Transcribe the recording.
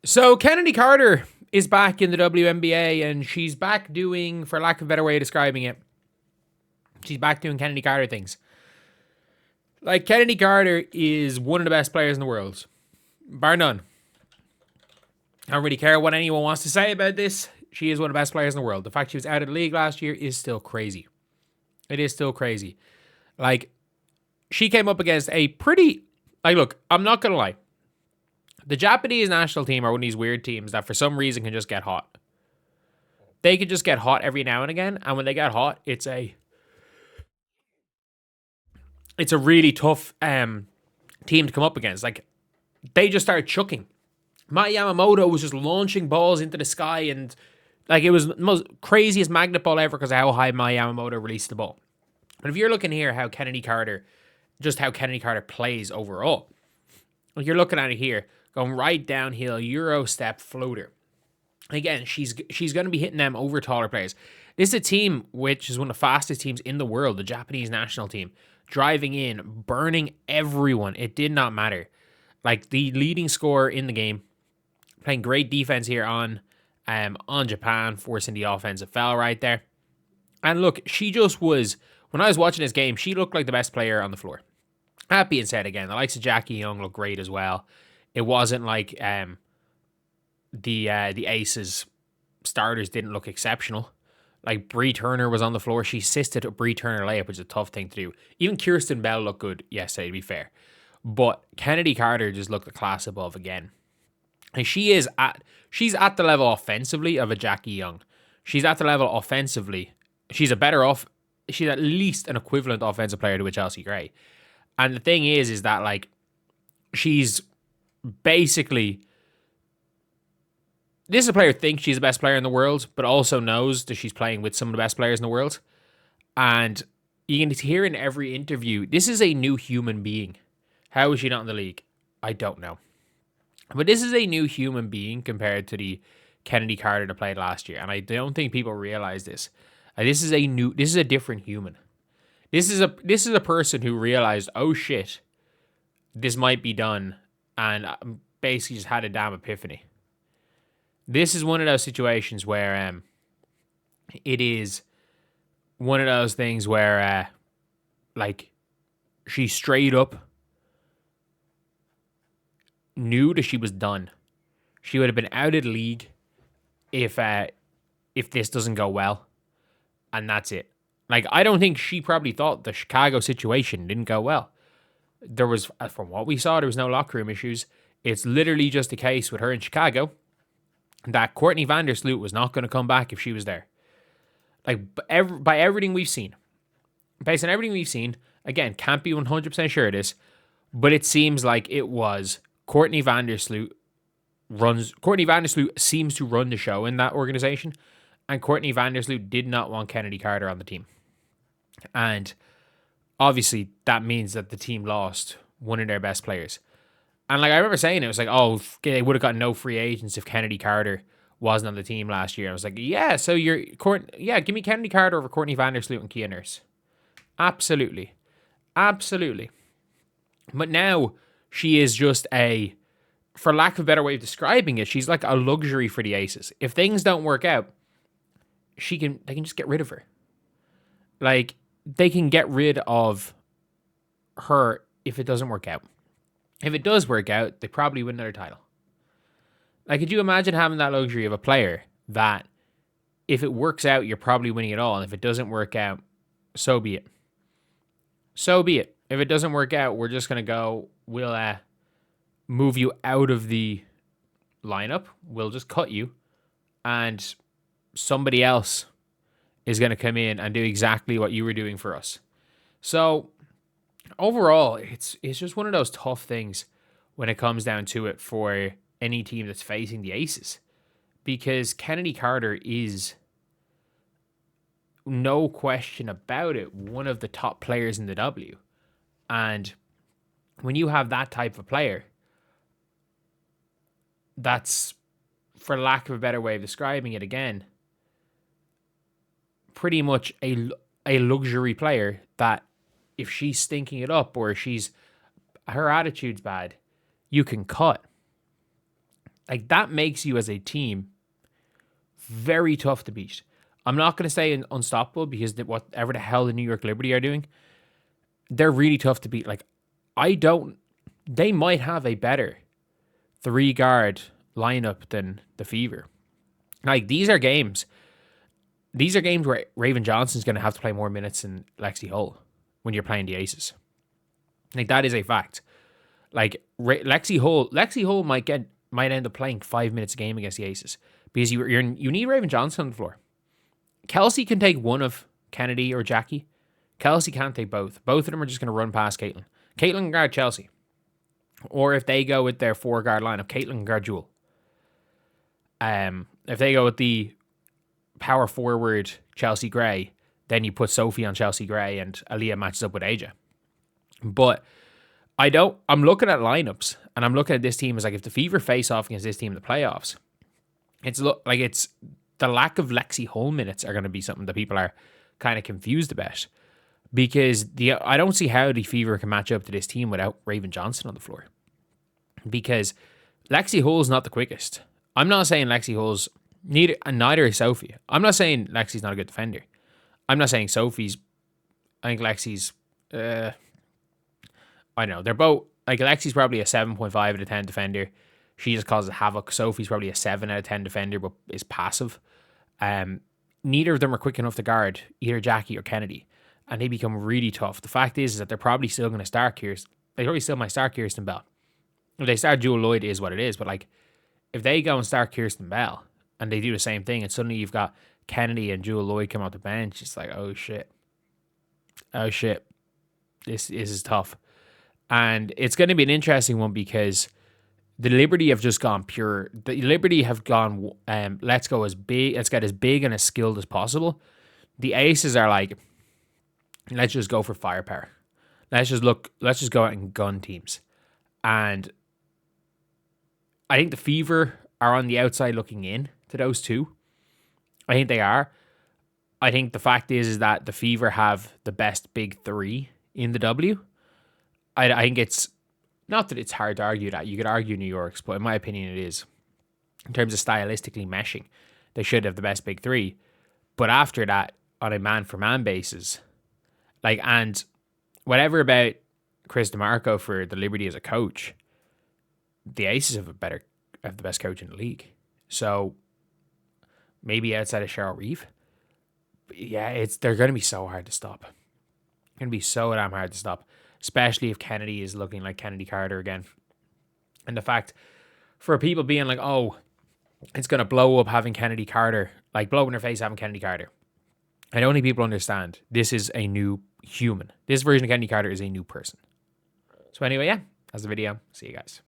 So Chennedy Carter is back in the WNBA, and she's back doing, for lack of a better way of describing it, she's back doing Chennedy Carter things. Like, Chennedy Carter is one of the best players in the world, bar none. I don't really care what anyone wants to say about this. She is one of the best players in the world. The fact she was out of the league last year is still crazy. It is still crazy. Like, she came up against a pretty... Like, look, I'm not going to lie. The Japanese national team are one of these weird teams that for some reason can just get hot. They can just get hot every now and again, and when they get hot, it's a really tough team to come up against. Like, they just started chucking. Mai Yamamoto was just launching balls into the sky, and like, it was the most craziest magnet ball ever because of how high Mai Yamamoto released the ball. But if you're looking here how Chennedy Carter plays overall, like, you're looking at it here, going right downhill, Euro step floater. Again, she's going to be hitting them over taller players. This is a team which is one of the fastest teams in the world, the Japanese national team. Driving in, burning everyone. It did not matter. Like, the leading scorer in the game, playing great defense here on Japan, forcing the offensive foul right there. And look, she just was, when I was watching this game, she looked like the best player on the floor. That being said, again, the likes of Jackie Young look great as well. It wasn't like the Aces starters didn't look exceptional. Like, Bree Turner was on the floor. She assisted a Bree Turner layup, which is a tough thing to do. Even Kirsten Bell looked good yesterday, to be fair. But Chennedy Carter just looked a class above again. And she's at the level offensively of a Jackie Young. She's at the level offensively. She's at least an equivalent offensive player to a Chelsea Gray. And the thing is that, like, she's basically, this is a player who thinks she's the best player in the world, but also knows that she's playing with some of the best players in the world. And you can hear in every interview, this is a new human being. How is she not in the league? I don't know. But this is a new human being compared to the Chennedy Carter that played last year. And I don't think people realize this. This is a different human. This is a person who realized, oh shit, this might be done, and basically just had a damn epiphany. This is one of those situations where it is one of those things where like, she straight up knew that she was done. She would have been out of the league if this doesn't go well, and that's it. Like, I don't think she probably thought the Chicago situation didn't go well. There was, from what we saw, there was no locker room issues. It's literally just a case with her in Chicago that Courtney Vandersloot was not going to come back if she was there. Like, by everything we've seen, based on everything we've seen, again, can't be 100% sure of this, but it seems like it was Courtney Vandersloot seems to run the show in that organization, and Courtney Vandersloot did not want Chennedy Carter on the team. And obviously that means that the team lost one of their best players. And like, I remember saying, it was like, oh, they would have got no free agents if Chennedy Carter wasn't on the team last year. I was like, yeah, so give me Chennedy Carter over Courtney Vandersloot and Kia Nurse. Absolutely. Absolutely. But now she is just for lack of a better way of describing it, she's like a luxury for the Aces. If things don't work out, they can just get rid of her. Like, they can get rid of her if it doesn't work out. If it does work out, they probably win another title. Like, could you imagine having that luxury of a player that if it works out, you're probably winning it all, and if it doesn't work out, so be it. So be it. If it doesn't work out, we'll move you out of the lineup. We'll just cut you, and somebody else is going to come in and do exactly what you were doing for us. So overall, it's just one of those tough things when it comes down to it for any team that's facing the Aces, because Chennedy Carter is, no question about it, one of the top players in the W. And when you have that type of player, that's, for lack of a better way of describing it again, pretty much a luxury player that if she's stinking it up or her attitude's bad, you can cut. Like, that makes you as a team very tough to beat. I'm not going to say unstoppable because whatever the hell the New York Liberty are doing, they're really tough to beat. Like, they might have a better 3-guard lineup than the Fever. Like, these are games where Raven Johnson's going to have to play more minutes than Lexi Hull when you're playing the Aces. Like, that is a fact. Like, Lexi Hull might end up playing 5 minutes a game against the Aces because you need Raven Johnson on the floor. Kelsey can take one of Chennedy or Jackie. Kelsey can't take both. Both of them are just going to run past Caitlin. Caitlin can guard Chelsea. Or if they go with their 4-guard lineup, Caitlin can guard Jewel. If they go with the power forward Chelsea Gray, then you put Sophie on Chelsea Gray and Aaliyah matches up with Aja. But I'm looking at lineups and I'm looking at this team as like, if the Fever face off against this team in the playoffs, it's the lack of Lexi Hull minutes are going to be something that people are kind of confused about, because I don't see how the Fever can match up to this team without Raven Johnson on the floor, because Lexi Hull's not the quickest. I'm not saying Lexi Hull's neither is Sophie. I'm not saying Lexi's not a good defender. I'm not saying Sophie's. I think Lexi's. I don't know. They're both, like, Lexi's probably a 7.5 out of 10 defender. She just causes havoc. Sophie's probably a 7 out of 10 defender, but is passive. Neither of them are quick enough to guard either Jackie or Chennedy, and they become really tough. The fact is that they're probably still going to start Kirsten. They probably still might start Kirsten Bell. If they start Jewel Lloyd, it is what it is. But, like, if they go and start Kirsten Bell and they do the same thing, and suddenly you've got Chennedy and Jewel Lloyd come off the bench, it's like, oh shit, this is tough. And it's going to be an interesting one because the Liberty have just gone pure. The Liberty have gone, let's get as big and as skilled as possible. The Aces are like, let's just go for firepower. Let's just go out and gun teams. And I think the Fever are on the outside looking in to those two. I think they are. I think the fact is that the Fever have the best big three in the W. I think it's not that it's hard to argue that. You could argue New York's, but in my opinion it is. In terms of stylistically meshing, they should have the best big three. But after that, on a man-for-man basis, like, and whatever about Chris DeMarco for the Liberty as a coach, the Aces have the best coach in the league. So maybe outside of Cheryl Reeve. But yeah, they're going to be so hard to stop. Going to be so damn hard to stop, especially if Chennedy is looking like Chennedy Carter again. And the fact for people being like, oh, it's going to blow up having Chennedy Carter, like blow in their face having Chennedy Carter. I don't think people understand. This is a new human. This version of Chennedy Carter is a new person. So anyway, yeah, that's the video. See you guys.